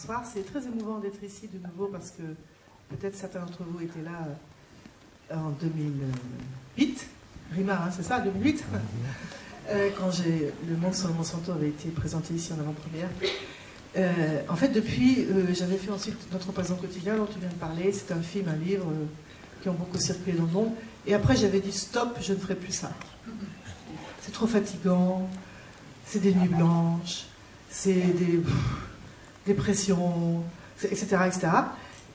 Bonsoir, c'est très émouvant d'être ici de nouveau parce que peut-être certains d'entre vous étaient là en 2008. Rima, hein, c'est ça, 2008 quand Le Monde sur le Monsanto avait été présenté ici en avant-première. En fait, depuis, j'avais fait ensuite Notre présent quotidien dont tu viens de parler. C'est un film, un livre qui ont beaucoup circulé dans le monde. Et après, j'avais dit stop, je ne ferai plus ça. C'est trop fatigant, c'est des nuits blanches, c'est des dépressions, etc., etc.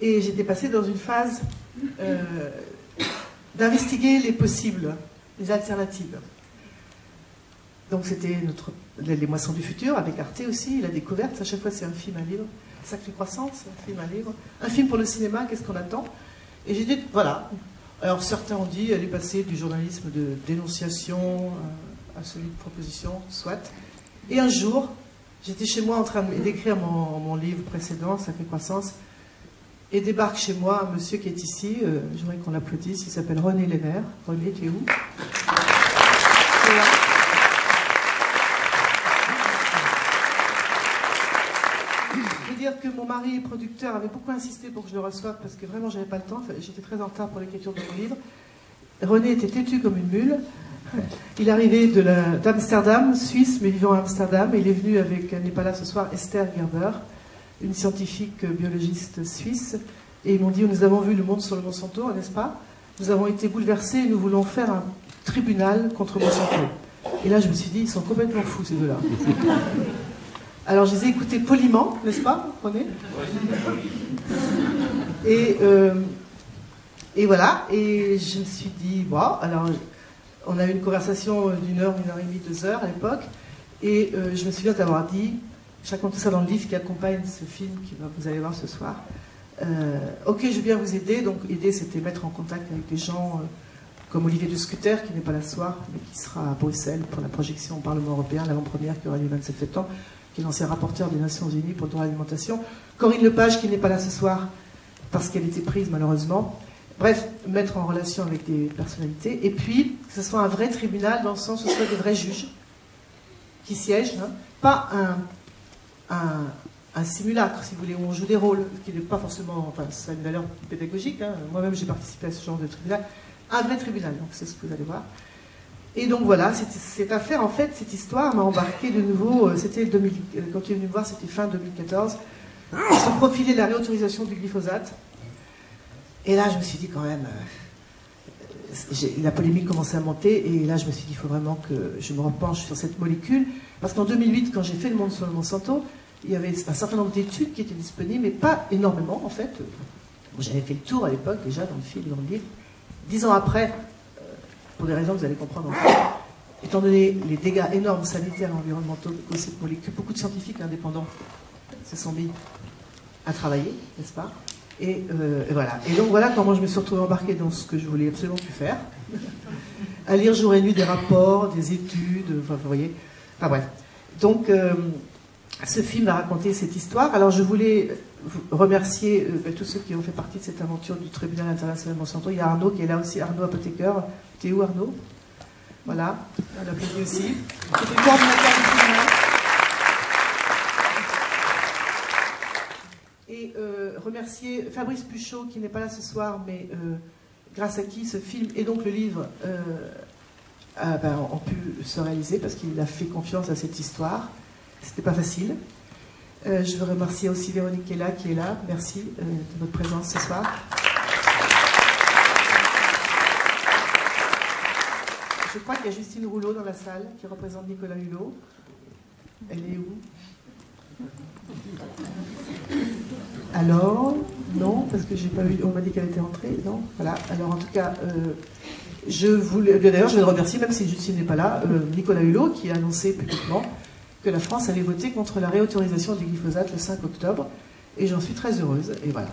Et j'étais passée dans une phase d'investiguer les possibles, les alternatives. Donc c'était Les Moissons du Futur, avec Arte aussi, La Découverte. À chaque fois, c'est un film, un livre. Sacrée Croissance, un film, un livre. Un film pour le cinéma, qu'est-ce qu'on attend? Et j'ai dit, voilà. Alors certains ont dit, elle est passée du journalisme de dénonciation à celui de proposition, soit. Et un jour, j'étais chez moi en train d'écrire mon livre précédent, Sacrée Croissance, et débarque chez moi un monsieur qui est ici, je voudrais qu'on l'applaudisse, il s'appelle René Lévert. René, tu es où? Je veux dire que mon mari producteur avait beaucoup insisté pour que je le reçoive parce que vraiment j'avais pas le temps, j'étais très en retard pour l'écriture de mon livre. René était têtu comme une mule. Il arrivait d'Amsterdam, Suisse, mais vivant à Amsterdam. Et il est venu avec, elle n'est pas là ce soir, Esther Gerber, une scientifique biologiste suisse. Et ils m'ont dit, nous avons vu Le Monde sur le Monsanto, n'est-ce pas? Nous avons été bouleversés et nous voulons faire un tribunal contre Monsanto. Et là, je me suis dit, ils sont complètement fous, ces deux-là. Alors, je les ai écoutés poliment, n'est-ce pas, René? Et voilà. Et je me suis dit, bon, alors... On a eu une conversation d'une heure et demie, 2 heures à l'époque, et je me souviens d'avoir dit, je raconte tout ça dans le livre qui accompagne ce film que vous allez voir ce soir, ok, je veux bien vous aider. Donc aider, c'était mettre en contact avec des gens comme Olivier de Scutter, qui n'est pas là ce soir, mais qui sera à Bruxelles pour la projection au Parlement européen, l'avant-première qui aura lieu le 27 septembre, qui est l'ancien rapporteur des Nations Unies pour le droit à l'alimentation. Corinne Lepage, qui n'est pas là ce soir, parce qu'elle était prise malheureusement. Bref, mettre en relation avec des personnalités, et puis que ce soit un vrai tribunal dans le sens où ce soit des vrais juges qui siègent, hein, pas un simulacre, si vous voulez, où on joue des rôles, qui n'est pas forcément, enfin, ça a une valeur pédagogique, hein. Moi-même j'ai participé à ce genre de tribunal, un vrai tribunal, donc c'est ce que vous allez voir. Et donc voilà, cette affaire, en fait, cette histoire m'a embarqué de nouveau, c'était quand tu es venu me voir, c'était fin 2014, se profiler la réautorisation du glyphosate. Et là, je me suis dit quand même, la polémique commençait à monter, et là, je me suis dit, il faut vraiment que je me repenche sur cette molécule, parce qu'en 2008, quand j'ai fait Le Monde sur le Monsanto, il y avait un certain nombre d'études qui étaient disponibles, mais pas énormément, en fait. J'avais fait le tour à l'époque, déjà, dans le film, dans le livre. 10 ans après, pour des raisons que vous allez comprendre encore, étant donné les dégâts énormes sanitaires et environnementaux que cette molécule, beaucoup de scientifiques indépendants se sont mis à travailler, n'est-ce pas? Et voilà. Et donc voilà comment je me suis retrouvée embarquée dans ce que je voulais absolument plus faire. À lire jour et nuit des rapports, des études, enfin vous voyez. Enfin bref. Donc ce film a raconté cette histoire. Alors je voulais remercier tous ceux qui ont fait partie de cette aventure du tribunal international Monsanto. Il y a Arnaud qui est là aussi, Arnaud Apothékeur. T'es où Arnaud? Voilà, on l'applaudit aussi. C'était le coordinateur du tribunal. Et remercier Fabrice Puchot, qui n'est pas là ce soir, mais grâce à qui ce film et donc le livre ont pu se réaliser, parce qu'il a fait confiance à cette histoire. C'était pas facile. Je veux remercier aussi Véronique qui est là. Merci de votre présence ce soir. Je crois qu'il y a Justine Rouleau dans la salle, qui représente Nicolas Hulot. Elle est où? Alors, non, parce que j'ai pas vu, on m'a dit qu'elle était entrée, non, voilà. Alors en tout cas, d'ailleurs, je vais le remercier, même si Justine n'est pas là, Nicolas Hulot, qui a annoncé publiquement que la France allait voter contre la réautorisation du glyphosate le 5 octobre, et j'en suis très heureuse, et voilà.